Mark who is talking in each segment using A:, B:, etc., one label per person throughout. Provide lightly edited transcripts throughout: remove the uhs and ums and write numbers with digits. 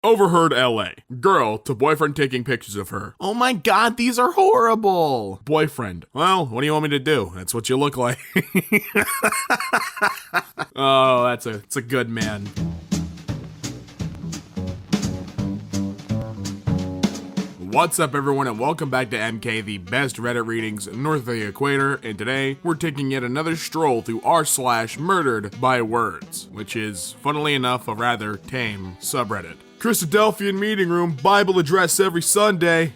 A: Overheard LA. Girl to boyfriend taking pictures of her. Oh my god, these are horrible. Boyfriend. Well, what do you want me to do? That's what you look like. Oh, it's a good man. What's up everyone and welcome back to EmKay, the best Reddit readings north of the equator, and today we're taking yet another stroll through r/Murderedbywords, which is, funnily enough, a rather tame subreddit. Christadelphian meeting room, Bible address every Sunday.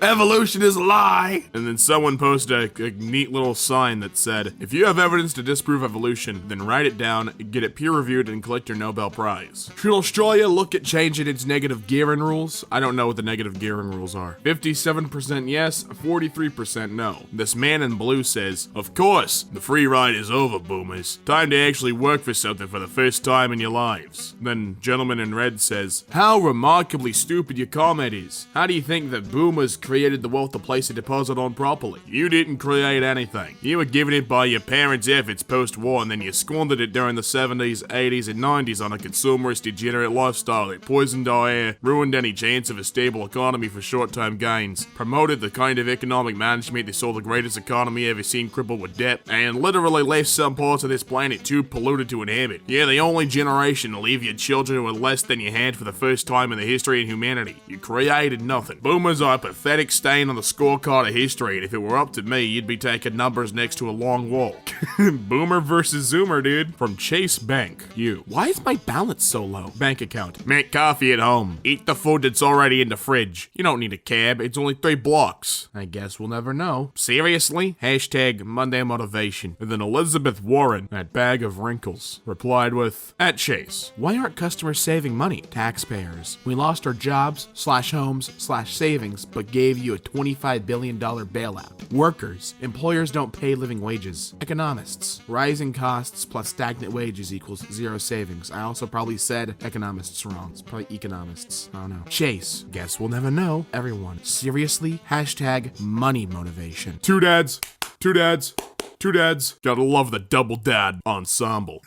A: Evolution is a lie! And then someone posted a neat little sign that said, if you have evidence to disprove evolution, then write it down, get it peer-reviewed, and collect your Nobel Prize. Should Australia look at changing its negative gearing rules? I don't know what the negative gearing rules are. 57% yes, 43% no. This man in blue says, of course, the free ride is over, boomers. Time to actually work for something for the first time in your lives. Then gentleman in red says, how remarkably stupid your comment is. How do you think that boomers created the wealth to place a deposit on properly? You didn't create anything. You were given it by your parents' efforts post-war, and then you squandered it during the 70s, 80s, and 90s on a consumerist, degenerate lifestyle that poisoned our air, ruined any chance of a stable economy for short-term gains, promoted the kind of economic management that saw the greatest economy ever seen crippled with debt, and literally left some parts of this planet too polluted to inhabit. You're the only generation to leave your children with less than you had for the first time in the history of humanity. You created nothing. Boomers are pathetic stain on the scorecard of history, and if it were up to me, you'd be taking numbers next to a long wall. Boomer versus Zoomer, dude. From Chase Bank. You. Why is my balance so low? Bank account. Make coffee at home. Eat the food that's already in the fridge. You don't need a cab. It's only 3 blocks. I guess we'll never know. Seriously? Hashtag Monday Motivation. And then Elizabeth Warren, that bag of wrinkles, replied with, at Chase, why aren't customers saving money? Taxpayers. We lost our jobs, /homes, /savings, but gave you a $25 billion bailout. Workers. Employers don't pay living wages. Economists. Rising costs plus stagnant wages equals 0 savings. I also probably said economists wrong. It's probably economists. I don't know. Chase. Guess we'll never know. Everyone. Seriously? Hashtag money motivation. Two dads. Two dads. Two dads. Gotta love the double dad ensemble.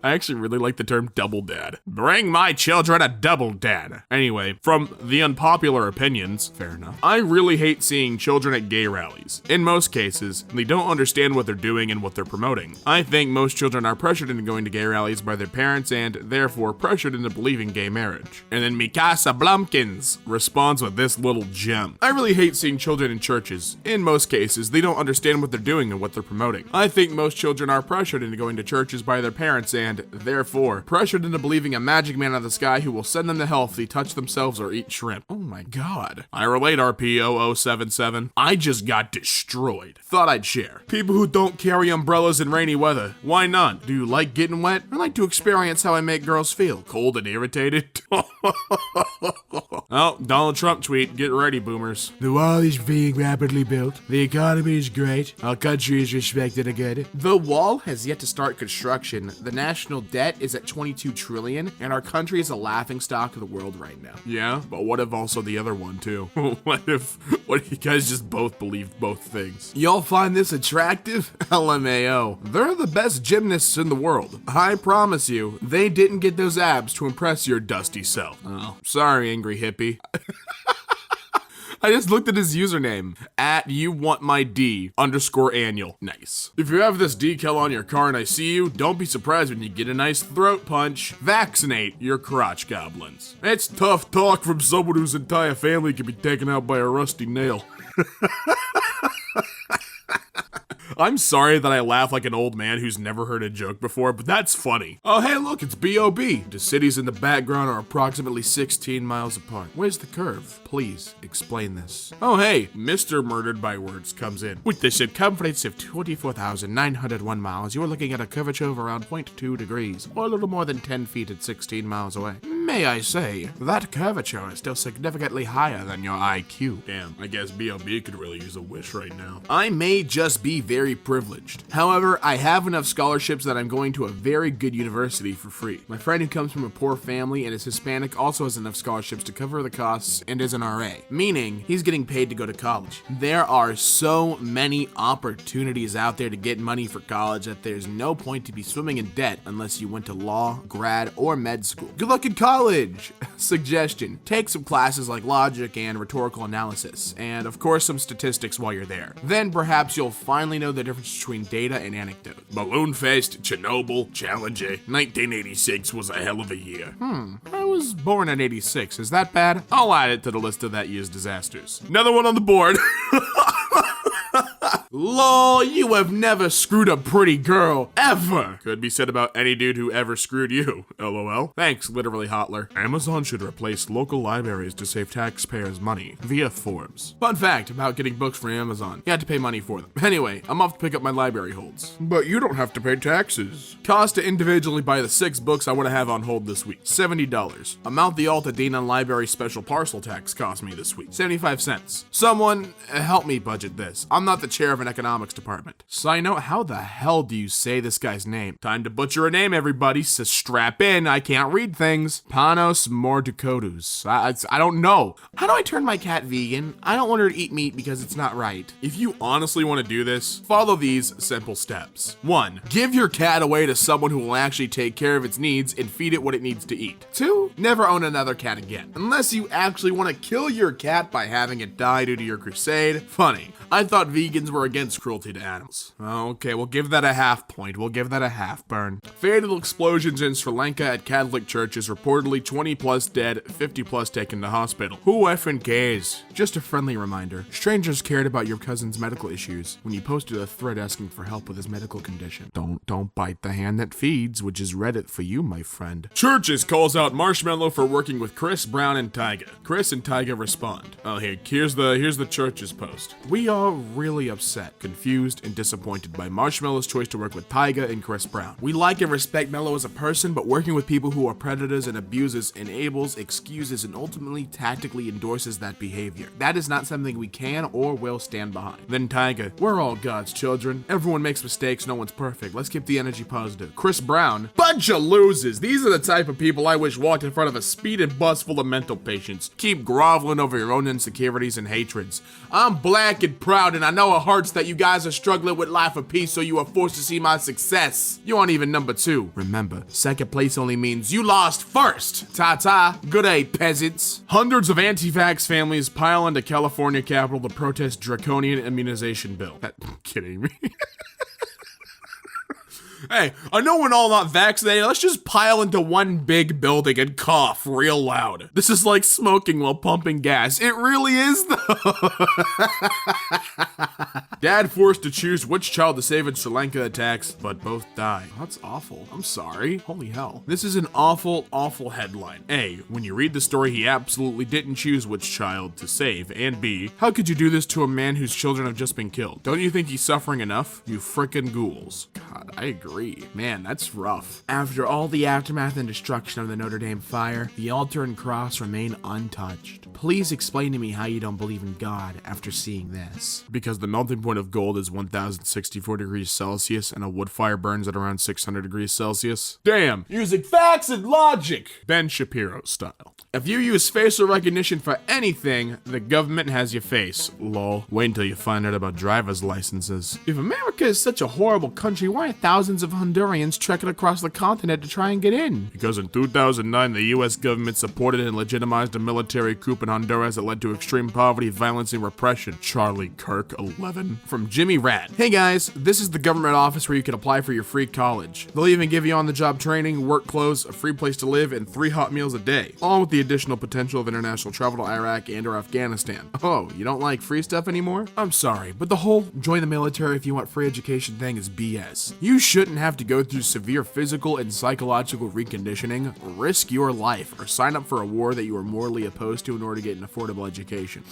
A: I actually really like the term double dad. Bring my children a double dad. Anyway, from the unpopular opinions, fair enough, I really hate seeing children at gay rallies. In most cases, they don't understand what they're doing and what they're promoting. I think most children are pressured into going to gay rallies by their parents and, therefore, pressured into believing gay marriage. And then Mikasa Blumkins responds with this little gem. I really hate seeing children in churches. In most cases, they don't understand what they're doing and what they're promoting. I think most children are pressured into going to churches by their parents and, therefore, pressured into believing a magic man out of the sky who will send them to hell if they touch themselves or eat shrimp. Oh my god. I relate, RP0077. I just got destroyed. Thought I'd share. People who don't carry umbrellas in rainy weather. Why not? Do you like getting wet? I like to experience how I make girls feel. Cold and irritated? Oh, Donald Trump tweet. Get ready, boomers. The wall is being rapidly built. The economy is great. Our country is respected and good. The wall has yet to start construction. The national debt is at 22 trillion, and our country is a laughingstock of the world right now. Yeah, but what if also the other one too? What if you guys just both believe both things? Y'all find this attractive? LMAO. They're the best gymnasts in the world. I promise you, they didn't get those abs to impress your dusty self. Oh, sorry, angry hippie. I just looked at his username, at @YouWantMyD_annual. Nice. If you have this decal on your car and I see you, don't be surprised when you get a nice throat punch. Vaccinate your crotch goblins. It's tough talk from someone whose entire family could be taken out by a rusty nail. I'm sorry that I laugh like an old man who's never heard a joke before, but that's funny. Oh, hey, look, it's B.O.B. The cities in the background are approximately 16 miles apart. Where's the curve? Please explain this. Oh, hey, Mr. Murderedbywords comes in. With the circumference of 24,901 miles, you are looking at a curvature of around 0.2 degrees, or a little more than 10 feet at 16 miles away. May I say, that curvature is still significantly higher than your IQ. Damn, I guess BLB could really use a wish right now. I may just be very privileged. However, I have enough scholarships that I'm going to a very good university for free. My friend who comes from a poor family and is Hispanic also has enough scholarships to cover the costs and is an RA, meaning he's getting paid to go to college. There are so many opportunities out there to get money for college that there's no point to be swimming in debt unless you went to law, grad, or med school. Good luck in college! Suggestion: take some classes like logic and rhetorical analysis, and of course some statistics while you're there. Then perhaps you'll finally know the difference between data and anecdote. Balloon Fest, Chernobyl, Challenger, 1986 was a hell of a year. I was born in 86, is that bad? I'll add it to the list of that year's disasters. Another one on the board. Lol, you have never screwed a pretty girl, ever! Could be said about any dude who ever screwed you, lol. Thanks, literally Hotler. Amazon should replace local libraries to save taxpayers money via Forbes. Fun fact about getting books from Amazon. You had to pay money for them. Anyway, I'm off to pick up my library holds. But you don't have to pay taxes. Cost to individually buy the 6 books I want to have on hold this week, $70. Amount the Altadena Library special parcel tax cost me this week, 75 cents. Someone help me budget this. I'm not the chair of an economics department. Side note, how the hell do you say this guy's name? Time to butcher a name, everybody, so strap in, I can't read things. Panos Mordukotus. I don't know. How do I turn my cat vegan? I don't want her to eat meat because it's not right. If you honestly want to do this, follow these simple steps. 1. Give your cat away to someone who will actually take care of its needs and feed it what it needs to eat. 2. Never own another cat again. Unless you actually want to kill your cat by having it die due to your crusade. Funny. I thought vegans were against cruelty to animals. Okay, we'll give that a half point. We'll give that a half burn. Fatal explosions in Sri Lanka at Catholic churches, reportedly 20 plus dead, 50 plus taken to hospital. Who effing cares? Just a friendly reminder. Strangers cared about your cousin's medical issues when you posted a thread asking for help with his medical condition. Don't bite the hand that feeds, which is Reddit for you, my friend. Churches calls out Marshmello for working with Chris Brown and Tyga. Chris and Tyga respond. Oh, here's the church's post. We are really upset, confused, and disappointed by Marshmello's choice to work with Tyga and Chris Brown. We like and respect Mello as a person, but working with people who are predators and abusers enables, excuses, and ultimately tactically endorses that behavior. That is not something we can or will stand behind. Then Tyga, we're all God's children. Everyone makes mistakes, no one's perfect. Let's keep the energy positive. Chris Brown, bunch of losers. These are the type of people I wish walked in front of a speeding bus full of mental patients. Keep groveling over your own insecurities and hatreds. I'm black and proud, and I know it hurts that you guys are struggling with life of peace, so you are forced to see my success. You aren't even number 2. Remember, second place only means you lost first. Ta-ta. Good day, peasants. Hundreds of anti-vax families pile into California Capitol to protest draconian immunization bill. Kidding me? Hey, I know we're all not vaccinated. Let's just pile into one big building and cough real loud. This is like smoking while pumping gas. It really is, though. Dad forced to choose which child to save in Sri Lanka attacks, but both die. That's awful. I'm sorry. Holy hell. This is an awful, awful headline. A, when you read the story, he absolutely didn't choose which child to save. And B, how could you do this to a man whose children have just been killed? Don't you think he's suffering enough? You frickin' ghouls. God, I agree. Man, that's rough. After all the aftermath and destruction of the Notre Dame fire, the altar and cross remain untouched. Please explain to me how you don't believe in God after seeing this. Because the melting point of gold is 1064 degrees Celsius and a wood fire burns at around 600 degrees Celsius. Damn! Using facts and logic! Ben Shapiro style. If you use facial recognition for anything, the government has your face. Lol. Wait until you find out about driver's licenses. If America is such a horrible country, why are thousands of Hondurans trekking across the continent to try and get in? Because in 2009, the US government supported and legitimized a military coup in Honduras that led to extreme poverty, violence, and repression. Charlie Kirk 11. From Jimmy Rat. Hey guys, this is the government office where you can apply for your free college. They'll even give you on-the-job training, work clothes, a free place to live, and 3 hot meals a day. All with the additional potential of international travel to Iraq and or Afghanistan. Oh, you don't like free stuff anymore? I'm sorry, but the whole join the military if you want free education thing is BS. You shouldn't have to go through severe physical and psychological reconditioning, risk your life, or sign up for a war that you are morally opposed to in order to get an affordable education.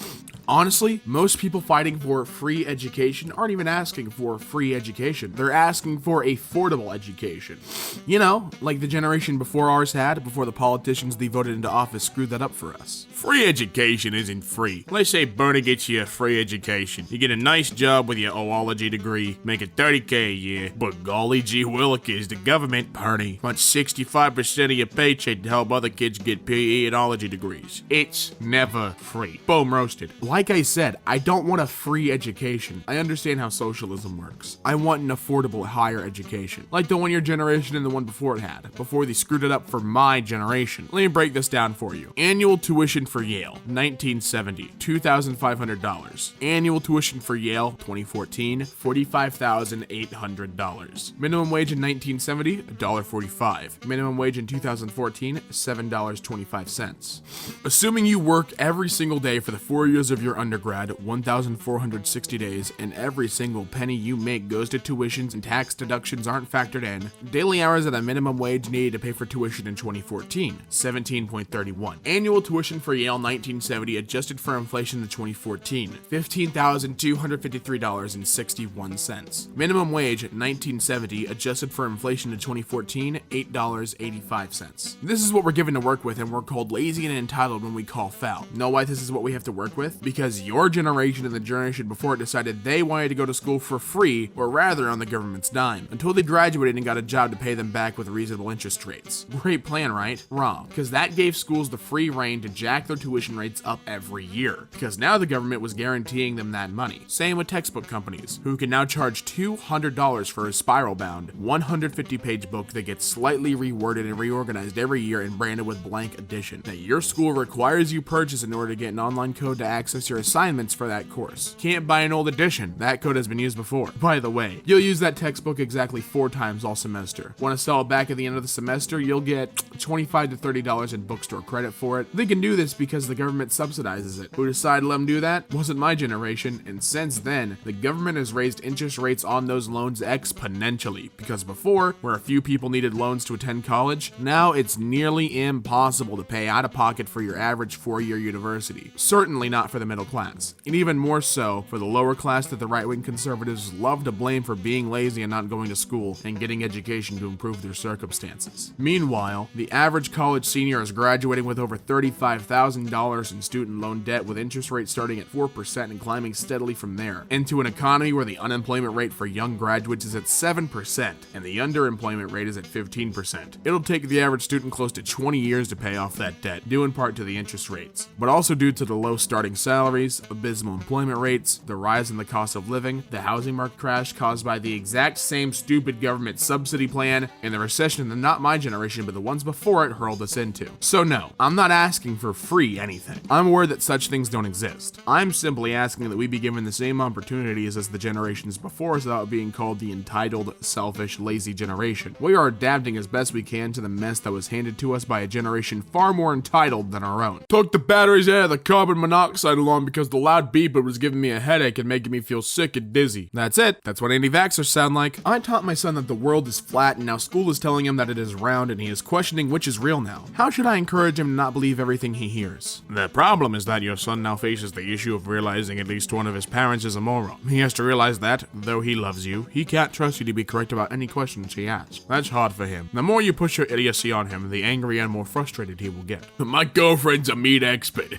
A: Honestly, most people fighting for free education aren't even asking for free education. They're asking for affordable education. You know, like the generation before ours had, before the politicians they voted into office screwed that up for us. Free education isn't free. Let's say Bernie gets you a free education. You get a nice job with your oology degree, making $30K a year, but golly gee willikers, the government, Bernie, wants 65% of your paycheck to help other kids get PE and ology degrees. It's never free. Boom, roasted. Like I said, I don't want a free education. I understand how socialism works. I want an affordable higher education, like the one your generation and the one before it had, before they screwed it up for my generation. Let me break this down for you. Annual tuition for Yale, 1970, $2,500. Annual tuition for Yale, 2014, $45,800. Minimum wage in 1970, $1.45. Minimum wage in 2014, $7.25. Assuming you work every single day for the 4 years of your undergrad, 1,460 days, and every single penny you make goes to tuitions and tax deductions aren't factored in, daily hours at a minimum wage needed to pay for tuition in 2014, 17.31. Annual tuition for Yale 1970 adjusted for inflation in 2014, $15,253.61. Minimum wage 1970 adjusted for inflation in 2014, $8.85. This is what we're given to work with, and we're called lazy and entitled when we call foul. Know why this is what we have to work with? Because your generation and the generation before it decided they wanted to go to school for free, or rather on the government's dime, until they graduated and got a job to pay them back with reasonable interest rates. Great plan, right? Wrong, because that gave schools the free reign to jack their tuition rates up every year, because now the government was guaranteeing them that money. Same with textbook companies, who can now charge $200 for a spiral-bound, 150-page book that gets slightly reworded and reorganized every year and branded with blank edition, that your school requires you purchase in order to get an online code to access your assignments for that course. Can't buy an old edition. That code has been used before. By the way, you'll use that textbook exactly 4 times all semester. Want to sell it back at the end of the semester, you'll get $25 to $30 in bookstore credit for it. They can do this because the government subsidizes it. Who decided to let them do that? Wasn't my generation, and since then, the government has raised interest rates on those loans exponentially, because before, where a few people needed loans to attend college, now it's nearly impossible to pay out of pocket for your average 4-year university. Certainly not for the middle class, and even more so for the lower class that the right-wing conservatives love to blame for being lazy and not going to school and getting education to improve their circumstances. Meanwhile, the average college senior is graduating with over $35,000 in student loan debt, with interest rates starting at 4% and climbing steadily from there, into an economy where the unemployment rate for young graduates is at 7% and the underemployment rate is at 15%. It'll take the average student close to 20 years to pay off that debt, due in part to the interest rates, but also due to the low starting salaries, abysmal employment rates, the rise in the cost of living, the housing market crash caused by the exact same stupid government subsidy plan, and the recession that not my generation but the ones before it hurled us into. So no, I'm not asking for free anything. I'm aware that such things don't exist. I'm simply asking that we be given the same opportunities as the generations before us without being called the entitled, selfish, lazy generation. We are adapting as best we can to the mess that was handed to us by a generation far more entitled than our own. Took the batteries out of the carbon monoxide alarm because the loud beeper was giving me a headache and making me feel sick and dizzy. That's it. That's what anti-vaxxers sound like. I taught my son that the world is flat, and now school is telling him that it is round, and he is questioning which is real now. How should I encourage him to not believe everything he hears? The problem is that your son now faces the issue of realizing at least one of his parents is a moron. He has to realize that, though he loves you, he can't trust you to be correct about any questions he asks. That's hard for him. The more you push your idiocy on him, the angrier and more frustrated he will get. My girlfriend's a meat expert.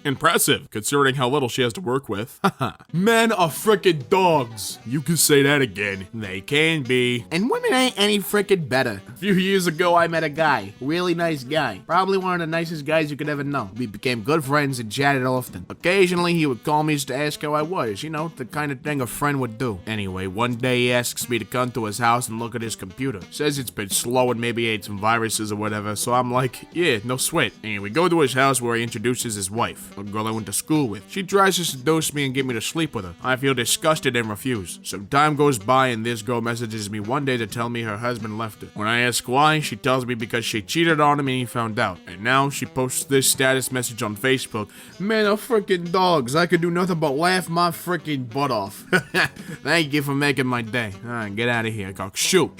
A: Impressive, considering how little she has to work with. Men are frickin' dogs. You can say that again. They can be. And women ain't any frickin' better. A few years ago, I met a guy. Really nice guy. Probably one of the nicest guys you could ever know. We became good friends and chatted often. Occasionally, he would call me just to ask how I was. You know, the kind of thing a friend would do. Anyway, one day he asks me to come to his house and look at his computer. Says it's been slow and maybe ate some viruses or whatever, so I'm like, yeah, no sweat. And we go to his house where he introduces his wife, a girl I went to school with. She tries to seduce me and get me to sleep with her. I feel disgusted and refuse. Some time goes by and this girl messages me one day to tell me her husband left her. When I ask why, she tells me because she cheated on him and he found out. And now she posts this status message on Facebook. Man, are freaking dogs. I could do nothing but laugh my freaking butt off. Thank you for making my day. Alright, get out of here. Go, shoo.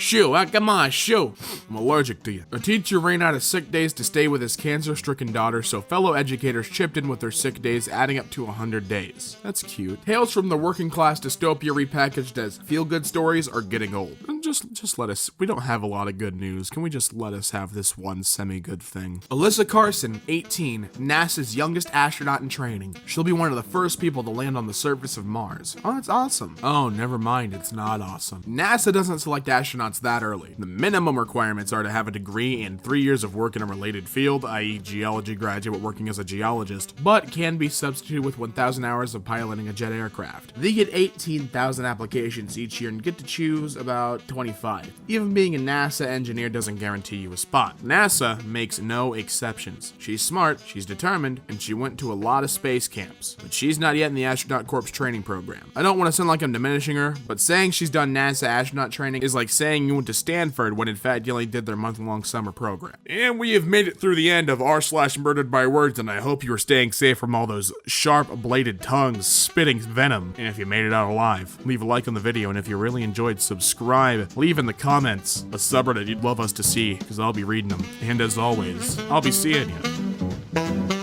A: Come on, shoo. I'm allergic to you. A teacher ran out of sick days to stay with his cancer-stricken daughter, so fellow educators chipped in with their sick days, adding up to 100 days. That's cute. Tales from the working class dystopia repackaged as feel-good stories are getting old. And just let us, we don't have a lot of good news. Can we just let us have this one semi-good thing? Alyssa Carson, 18, NASA's youngest astronaut in training. She'll be one of the first people to land on the surface of Mars. Oh, that's awesome. Oh, never mind, it's not awesome. NASA doesn't select astronauts that early. The minimum requirements are to have a degree and 3 years of work in a related field, i.e. geology graduate working as a geologist, but can be substituted with 1,000 hours of piloting a jet aircraft. They get 18,000 applications each year and get to choose about 25. Even being a NASA engineer doesn't guarantee you a spot. NASA makes no exceptions. She's smart, she's determined, and she went to a lot of space camps, but she's not yet in the Astronaut Corps training program. I don't want to sound like I'm diminishing her, but saying she's done NASA astronaut training is like saying you went to Stanford when in fact you only did their month-long summer program. And we have made it through the end of r/Murderedbywords, and I hope you are staying safe from all those sharp-bladed tongues spitting venom. And if you made it out alive, leave a like on the video, and if you really enjoyed, subscribe. Leave in the comments a subreddit you'd love us to see, because I'll be reading them. And as always, I'll be seeing you.